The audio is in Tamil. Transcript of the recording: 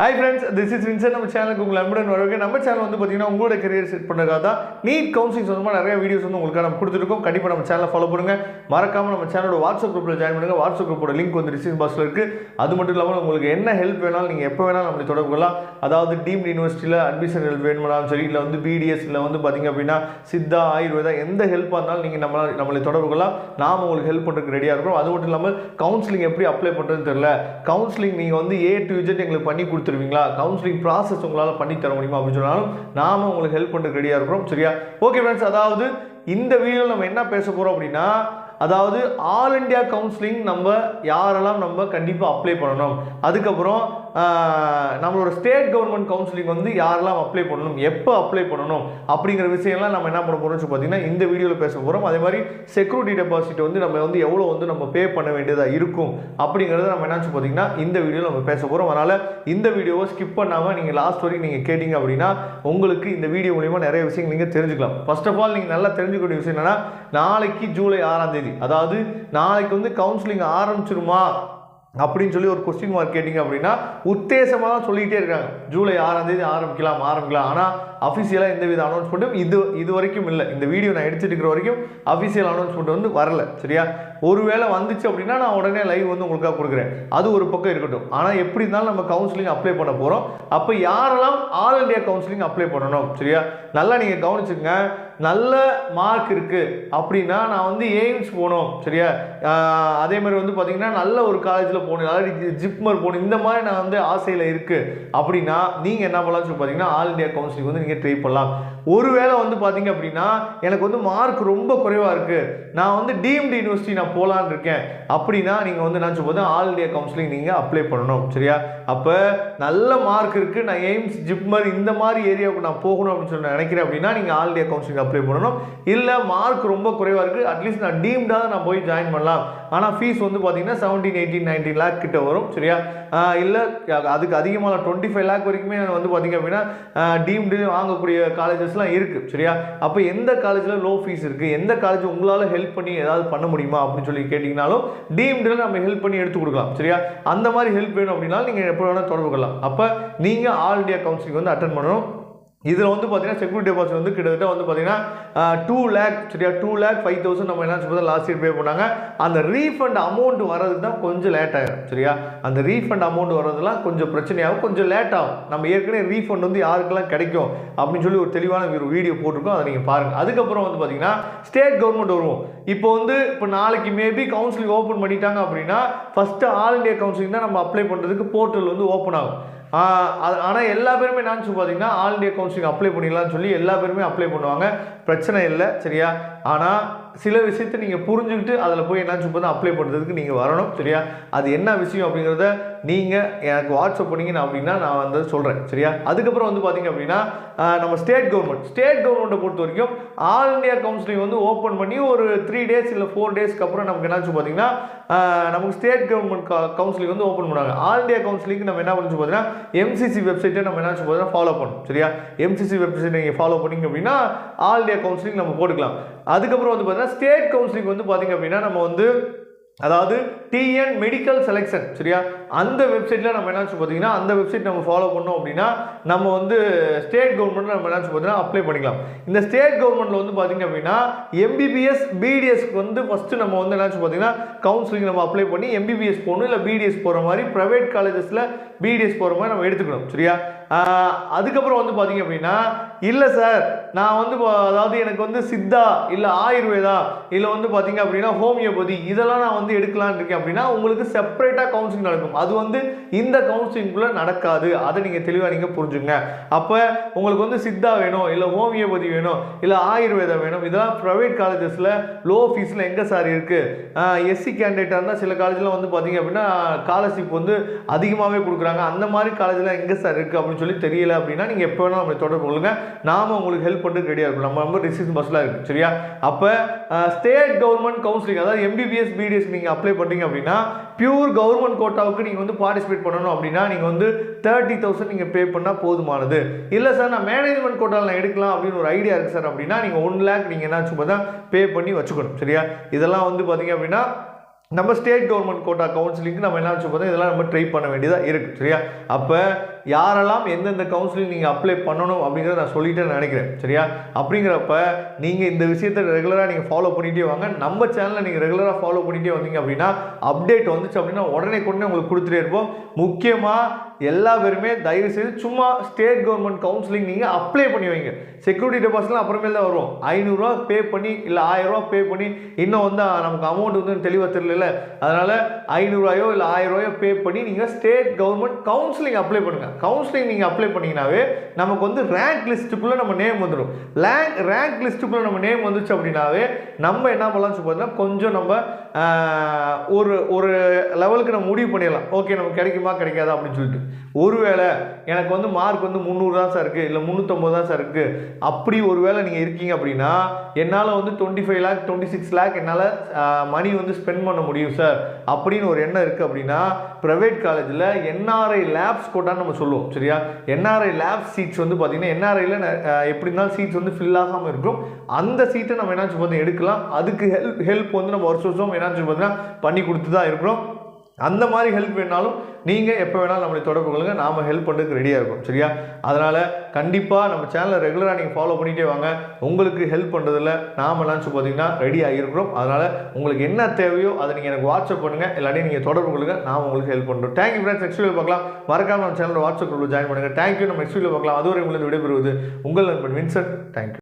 Hi friends, this is Vincent. நம்ம சேனலுக்கு உங்களை அன்புடன் வரவேற்கிறேன். நம்ம சேனல் வந்து பார்த்தீங்கன்னா உங்களோட கரியர் செட் பண்ணுறதுக்காக தான் நீட் கவுன்சிலிங் சொந்தமாக நிறைய வீடியோஸ் வந்து உங்களுக்கு நம்ம கொடுத்துருக்கோம். கண்டிப்பாக நம்ம சேனலை ஃபாலோ பண்ணுங்கள். மறக்காமல் நம்ம சேனலோட வாட்ஸ்அப் குரூப்பில் ஜாயின் பண்ணுங்கள். வாட்ஸ்அப் குரூப்போட லிங்க் வந்து டிஸ்கிரிப்ஷன் பாக்ஸில் இருக்குது. அது மட்டும் இல்லாமல் உங்களுக்கு என்ன ஹெல்ப் வேணாலும் நீங்கள் எப்போ வேணாலும் நம்மளை தொடர்பு கொள்ளலாம். அதாவது டீம்டு யூனிவர்சிட்டியில் அட்மிஷன் ஹெல்ப் வேணும்னாலும் சரி, இல்லை வந்து பிடிஎஸ், இல்லை வந்து பார்த்தீங்க அப்படின்னா சித்தா, ஆயுர்வேதா, எந்த ஹெல்ப்பாக இருந்தாலும் நீங்கள் நம்மளை தொடர்பு கொள்ளலாம். நாம் உங்களுக்கு ஹெல்ப் பண்ணுறதுக்கு ரெடியாக இருக்கிறோம். அது மட்டும் இல்லாமல் கவுன்சிலிங் எப்படி அப்ளை பண்ணுறதுன்னு தெரியல, கவுன்சிலிங் நீங்கள் வந்து A to Z எங்களுக்கு பண்ணி கொடுத்துருவீங்களா, கவுன்சிலிங் ப்ராசஸ் உங்களால் பண்ணி தர முடியுமா அப்படின்னு சொன்னாலும் நாம உங்களுக்கு ஹெல்ப் பண்ணுறதுக்கு ரெடியாக இருக்கிறோம். சரியா? ஓகே ஃப்ரெண்ட்ஸ், அதாவது இந்த வீடியோவில் நம்ம என்ன பேச போகிறோம் அப்படின்னா, அதாவது ஆல் இண்டியா கவுன்சிலிங் நம்ம யாரெல்லாம் நம்ம கண்டிப்பாக அப்ளை பண்ணணும், அதுக்கப்புறம் நம்மளோட ஸ்டேட் கவர்மெண்ட் கவுன்சிலிங் வந்து யாரெல்லாம் அப்ளை பண்ணணும், எப்போ அப்ளை பண்ணணும் அப்படிங்கிற விஷயம்லாம் நம்ம என்ன பண்ண போகிறோம்னு பார்த்தீங்கன்னா இந்த வீடியோவில் பேச போகிறோம். அதே மாதிரி செக்யூரிட்டி டெபாசிட் வந்து நம்ம வந்து எவ்வளோ வந்து நம்ம பே பண்ண வேண்டியதாக இருக்கும் அப்படிங்கிறத நம்ம என்னாச்சு பார்த்தீங்கன்னா இந்த வீடியோவில் நம்ம பேச போகிறோம். அதனால் இந்த வீடியோவை ஸ்கிப் பண்ணாமல் நீங்கள் லாஸ்ட் வரைக்கும் நீங்கள் கேட்டிங்க அப்படின்னா உங்களுக்கு இந்த வீடியோ மூலிமா நிறைய விஷயங்கள் நீங்கள் தெரிஞ்சுக்கலாம். ஃபர்ஸ்ட் ஆஃப் ஆல் நீங்கள் நல்லா தெரிஞ்சுக்கக்கூடிய விஷயம் என்னென்னா, நாளைக்கு ஜூலை 6ஆம் தேதி, அதாவது நாளைக்கு வந்து கவுன்சிலிங் ஆரம்பிச்சிருமா அப்படின்னு சொல்லி ஒரு கொஸ்டின் மார்க் கேட்டிங்க அப்படின்னா உத்தேசமாக தான் சொல்லிக்கிட்டே இருக்காங்க. ஜூலை 6ஆம் தேதி ஆரம்பிக்கலாம். ஆனால் அஃபிஷியலாக எந்த வித அனௌன்ஸ்மெண்ட்டும் இது வரைக்கும் இல்லை. இந்த வீடியோ நான் எடுத்துட்டு இருக்கிற வரைக்கும் அஃபிஷியல் அனௌன்ஸ்மெண்ட் வந்து வரல. சரியா? ஒருவேளை வந்துச்சு அப்படின்னா நான் உடனே லைவ் வந்து உங்களுக்காக கொடுக்குறேன். அது ஒரு பக்கம் இருக்கட்டும். ஆனால் எப்படி இருந்தாலும் நம்ம கவுன்சிலிங் அப்ளை பண்ண போகிறோம். அப்போ யாரெல்லாம் ஆல் இண்டியா கவுன்சிலிங் அப்ளை பண்ணணும், சரியா? நல்லா நீங்கள் கவனிச்சுங்க. நல்ல மார்க் இருக்குது அப்படின்னா நான் வந்து எய்ம்ஸ் போகணும், சரியா? அதே மாதிரி வந்து பார்த்தீங்கன்னா நல்ல ஒரு காலேஜில் போகணும், அதாவது ஜிப்மர் போகணும், இந்த மாதிரி நான் வந்து ஆசையில் இருக்குது அப்படின்னா நீங்கள் என்ன பண்ணலாம்னு சொல்லி பார்த்தீங்கன்னா ஆல் இண்டியா கவுன்சிலிங் வந்து நீங்கள் ட்ரை பண்ணலாம். ஒருவேளை வந்து பார்த்தீங்க அப்படின்னா எனக்கு வந்து மார்க் ரொம்ப குறைவாக இருக்குது, நான் வந்து டீம்டு யூனிவர்சிட்டி நான் போகலான்னு இருக்கேன் அப்படின்னா நீங்கள் வந்து என்ன சொல்லும்போது ஆல் இண்டியா கவுன்சிலிங் நீங்கள் அப்ளை பண்ணணும். சரியா? அப்போ நல்ல மார்க் இருக்குது, நான் எய்ம்ஸ், ஜிப்மர் இந்த மாதிரி ஏரியாவுக்கு நான் போகணும் அப்படின்னு சொல்லி நினைக்கிறேன் அப்படின்னா நீங்கள் ஆல் இண்டியா கவுன்சிலிங் அப்ளை பண்ணணும். இல்லை மார்க் ரொம்ப குறைவாக இருக்குது, அட்லீஸ்ட் நான் டீம்டாக நான் போய் ஜாயின் பண்ணலாம், ஆனால் ஃபீஸ் வந்து பார்த்தீங்கன்னா 17, 18, 19 லேக் கிட்ட வரும். சரியா? இல்லை அதுக்கு அதிகமாக 25 லேக் வரைக்குமே வந்து பார்த்தீங்க அப்படின்னா டீம்டு வாங்கக்கூடிய காலேஜஸ்லாம் இருக்குது. சரியா? அப்போ எந்த காலேஜில் லோ ஃபீஸ் இருக்குது, எந்த காலேஜ் உங்களால் ஹெல்ப் பண்ணி ஏதாவது பண்ண முடியுமா அப்படின்னு சொல்லி கேட்டிங்கனாலும் டீம்டில் நம்ம ஹெல்ப் பண்ணி எடுத்து கொடுக்கலாம். சரியா? அந்த மாதிரி ஹெல்ப் வேணும் அப்படின்னா நீங்கள் எப்போ வேணால் தொடர்பு கொள்ளலாம். அப்போ நீங்கள் ஆல் இண்டியா கவுன்சிலிங் வந்து அட்டன் பண்ணணும். இதில் வந்து பார்த்தீங்கன்னா செக்யூரிட்டி டெபாசிட் வந்து கிட்டத்தட்ட வந்து பார்த்தீங்கன்னா 2 லேக், சரியா? 2,05,000 நம்ம என்ன சொல்லுறது லாஸ்ட் இயர் பே பண்ணாங்க. அந்த ரீஃபண்ட் அமௌண்ட் வர்றதுக்கு தான் கொஞ்சம் லேட் ஆகிடும். சரியா? அந்த ரீஃபண்ட் அமௌண்ட் வர்றதுலாம் கொஞ்சம் பிரச்சனையாகும், கொஞ்சம் லேட் ஆகும். நம்ம ஏற்கனவே ரீஃபண்ட் வந்து யாருக்கெல்லாம் கிடைக்கும் அப்படின்னு சொல்லி ஒரு தெளிவான ஒரு வீடியோ போட்டிருக்கோம், அதை நீங்கள் பாருங்கள். அதுக்கப்புறம் வந்து பார்த்தீங்கன்னா ஸ்டேட் கவர்மெண்ட் வருவோம். இப்போ நாளைக்கு மேபி கவுன்சிலிங் ஓப்பன் பண்ணிட்டாங்க அப்படின்னா ஃபஸ்ட்டு ஆல் இண்டியா கவுன்சிலிங் தான் நம்ம அப்ளை பண்ணுறதுக்கு போர்ட்டல் வந்து ஓப்பன் ஆகும். ஆனால் எல்லா பேருமே நான் சொல்லி பார்த்தீங்கன்னா ஆல் இண்டியா கவுன்சிலிங் அப்ளை பண்ணிடலாம்னு சொல்லி எல்லா பேருமே அப்ளை பண்ணுவாங்க, பிரச்சனை இல்லை. சரியா? ஆனால் சில விஷயத்தை நீங்கள் புரிஞ்சுக்கிட்டு அதில் போய் என்ன சொல்லி அப்ளை பண்ணுறதுக்கு நீங்கள் வரணும். சரியா? அது என்ன விஷயம் அப்படிங்கிறத நீங்கள் எனக்கு வாட்ஸ்அப் பண்ணிங்க அப்படின்னா நான் வந்து சொல்கிறேன். சரியா? அதுக்கப்புறம் வந்து பார்த்தீங்க அப்படின்னா நம்ம ஸ்டேட் கவர்மெண்ட்டை பொறுத்த வரைக்கும் ஆல் இண்டியா கவுன்சிலிங் வந்து ஓப்பன் பண்ணி ஒரு 3 days இல்லை 4 daysக்கு அப்புறம் நமக்கு என்ன சொல்லி பார்த்தீங்கன்னா நமக்கு ஸ்டேட் கவர்மெண்ட் கவுன்சிலிங் வந்து ஓப்பன் பண்ணுவாங்க. ஆல் இண்டியா கவுன்சிலிங்க்கு நம்ம என்ன பண்ணி பார்த்தீங்கன்னா MCC வெப்சைட்டை நம்ம என்ன சொல்லி பார்த்தீங்கன்னா ஃபாலோ பண்ணணும். சரியா? MCC வெப்சைட் நீங்கள் ஃபாலோ பண்ணிங்க அப்படின்னா ஆல் இண்டியா கவுன்சிலிங் நம்ம போட்டுக்கலாம். அதுக்கப்புறம் வந்து பார்த்தீங்கன்னா ஸ்டேட் கவுன்சிலிங் வந்து பார்த்தீங்க அப்படின்னா நம்ம வந்து அதாவது TN மெடிக்கல் செலெக்ஷன், சரியா? அந்த வெப்சைட்டில் நம்ம என்ன பார்த்தீங்கன்னா அந்த வெப்சைட் நம்ம ஃபாலோ பண்ணோம் அப்படின்னா நம்ம வந்து ஸ்டேட் கவர்மெண்ட்டில் நம்ம என்ன பார்த்தீங்கன்னா அப்ளை பண்ணிக்கலாம். இந்த ஸ்டேட் கவர்மெண்ட்டில் வந்து பார்த்தீங்க அப்படின்னா MBBS BDSக்கு வந்து ஃபஸ்ட்டு நம்ம வந்து என்ன பார்த்தீங்கன்னா கவுன்சிலிங் நம்ம அப்ளை பண்ணி MBBS போகணும், இல்லை BDS போகிற மாதிரி ப்ரைவேட் காலேஜஸில் BDS போகிற மாதிரி நம்ம எடுத்துக்கணும். சரியா? அதுக்கப்புறம் வந்து பார்த்தீங்க அப்படின்னா இல்லை சார் நான் வந்து அதாவது எனக்கு வந்து சித்தா, இல்லை ஆயுர்வேதா, இல்லை வந்து பார்த்தீங்க அப்படின்னா ஹோமியோபதி இதெல்லாம் நான் வந்து எடுக்கலான்னு இருக்கேன் அப்படின்னா உங்களுக்கு செப்பரேட்டாக கவுன்சிலிங் நடக்கும். அது வந்து இந்த கவுன்சிலிங்குள்ளே நடக்காது. அதை நீங்கள் தெளிவாக நீங்கள் புரிஞ்சுங்க. அப்போ உங்களுக்கு வந்து சித்தா வேணும், இல்லை ஹோமியோபதி வேணும், இல்லை ஆயுர்வேதா வேணும், இதெல்லாம் ப்ரைவேட் காலேஜஸில் லோ ஃபீஸில் எங்கே சார் இருக்குது? SC கேண்டிடேட்டாக இருந்தால் சில காலேஜில் வந்து பார்த்தீங்க அப்படின்னா ஸ்காலர்ஷிப் வந்து அதிகமாகவே கொடுக்குறாங்க. அந்த மாதிரி காலேஜில் எங்கே சார் இருக்குது அப்படின்னு சொல்லி தெரியல அப்படின்னா நீங்கள் எப்போ வேணால் நம்மளை தொடர்பு கொள்ளுங்க. நாம உங்களுக்கு ஹெல்ப் பண்ணுறது ரெடியாக இருக்கும். நம்ம நம்பர் டிஸ்கிரிப்ஷன் பாக்ஸில் இருக்குது. சரியா? அப்போ ஸ்டேட் கவர்மெண்ட் கவுன்சிலிங் அதாவது MBBS BDS நீங்கள் அப்ளை பண்ணுறீங்க அப்படின்னா பியூர் கவர்மெண்ட் கோட்டாவுக்கு நீங்கள் வந்து பார்ட்டிசிபேட் பண்ணணும் அப்படின்னா நீங்கள் வந்து 30,000 நீங்கள் பே பண்ணால் போதுமானது. இல்லை சார் நான் மேனேஜ்மெண்ட் கோட்டாவில் நான் எடுக்கலாம் அப்படின்னு ஒரு ஐடியா இருக்குது சார் அப்படின்னா நீங்கள் 1 lakh நீங்கள் என்ன சும்மா தான் பே பண்ணி வச்சுக்கணும். சரியா? இதெல்லாம் வந்து பார்த்தீங்க அப்படின்னா நம்ம ஸ்டேட் கவர்மெண்ட் கோட்டா கவுன்சிலிங்க்கு நம்ம என்ன சொல்லுவோம் இதெல்லாம் நம்ம ட்ரை பண்ண வேண்டியதாக இருக்குது. சரியா? அப்போ யாரெல்லாம் எந்தெந்த கவுன்சிலிங் நீங்கள் அப்ளை பண்ணணும் அப்படிங்கிறத நான் சொல்லிட்டு நினைக்கிறேன். சரியா? அப்படிங்கிறப்ப நீங்கள் இந்த விஷயத்தை ரெகுலராக நீங்கள் ஃபாலோ பண்ணிகிட்டே வாங்க. நம்ம சேனலில் நீங்கள் ரெகுலராக ஃபாலோ பண்ணிகிட்டே வந்தீங்க அப்படின்னா அப்டேட் வந்துச்சு அப்படின்னா உடனே உங்களுக்கு கொடுத்துட்டே இருப்போம். முக்கியமாக எல்லா பேருமே தயவு செய்து சும்மா ஸ்டேட் கவர்மெண்ட் கவுன்சிலிங் நீங்கள் அப்ளை பண்ணி வைங்க. செக்யூரிட்டி டெபாசிட்லாம் அப்புறமேல் தான் வரும். 500 பே பண்ணி இல்லை 1000 பே பண்ணி இன்னும் வந்து நமக்கு அமௌண்ட் வந்து தெளிவாக தெரியல. அதனால் 500 இல்லை 1000 பே பண்ணி நீங்கள் ஸ்டேட் கவர்மெண்ட் கவுன்சிலிங் அப்ளை பண்ணுங்கள். கவுன்சிலிங் நீங்கள் அப்ளை பண்ணிங்கனாவே நமக்கு வந்து ரேங்க் லிஸ்ட்டுக்குள்ளே நம்ம நேம் வந்துடும். ரேங்க் லிஸ்ட்டுக்குள்ளே நம்ம நேம் வந்துச்சு அப்படின்னாவே நம்ம என்ன பண்ணலாம்னு பார்த்தீங்கன்னா கொஞ்சம் நம்ம ஒரு லெவலுக்கு நம்ம முடிவு பண்ணிடலாம். ஓகே நமக்கு கிடைக்குமா கிடைக்காதா அப்படின்னு சொல்லிட்டு. ஒருவேளை எனக்கு வந்து மார்க் வந்து 300 தான் சார் இருக்குது இல்லை 350 தான் சார் இருக்குது அப்படி ஒருவேளை நீங்கள் இருக்கீங்க அப்படின்னா என்னால் வந்து 25 lakh 26 lakh என்னால் மணி வந்து ஸ்பெண்ட் பண்ண முடியும் சார் அப்படின்னு ஒரு எண்ணம் இருக்குது அப்படின்னா ப்ரைவேட் காலேஜில் என்ஆர்ஐ லேப்ஸ் கோட்டான்னு நம்ம சொல்லுவோம். சரியா? என்ஆர்ஐ லேப்ஸ் சீட்ஸ் வந்து பார்த்தீங்கன்னா என்ஆர்ஐயில் எப்படி இருந்தாலும் சீட்ஸ் வந்து ஃபில் ஆகாமல் இருக்கும். அந்த சீட்டை நம்ம என்னாச்சு பார்த்தீங்கன்னா எடுக்கலாம். அதுக்கு ஹெல்ப் வந்து நம்ம வருஷம் என்னாச்சு பார்த்தீங்கன்னா பண்ணி கொடுத்து தான் இருக்கிறோம். அந்த மாதிரி ஹெல்ப் வேணாலும் நீங்கள் எப்போ வேணாலும் நம்மளை தொடர்பு கொள்ளுங்கள். நாம் ஹெல்ப் பண்ணுறதுக்கு ரெடியாக இருக்கும். சரியா? அதனால் கண்டிப்பாக நம்ம சேனலை ரெகுலராக நீங்கள் ஃபாலோ பண்ணிகிட்டே வாங்க. உங்களுக்கு ஹெல்ப் பண்ணுறதில்ல நாம் லன்ச் பார்த்தீங்கன்னா ரெடியாக இருக்கிறோம். அதனால் உங்களுக்கு என்ன தேவையோ அதை நீங்கள் எனக்கு வாட்ஸ்அப் பண்ணுங்கள். இல்லாட்டி நீங்கள் தொடர்பு கொள்ளுங்கள். நான் உங்களுக்கு ஹெல்ப் பண்ணுறோம். Thank you friends. நெக்ஸ்ட் வீடியோ பார்க்கலாம். மறக்காமல் நம்ம சேனலோட வாட்ஸ்அப் குரூப்பில் ஜாயின் பண்ணுங்கள். தேங்க்யூ. நம்ம நெக்ஸ்ட் வீடியோ பார்க்கலாம். அதுவரை உங்களுக்கு விடைபெறுவது உங்கள் நண்பன் வின்சென்ட். தேங்க்யூ.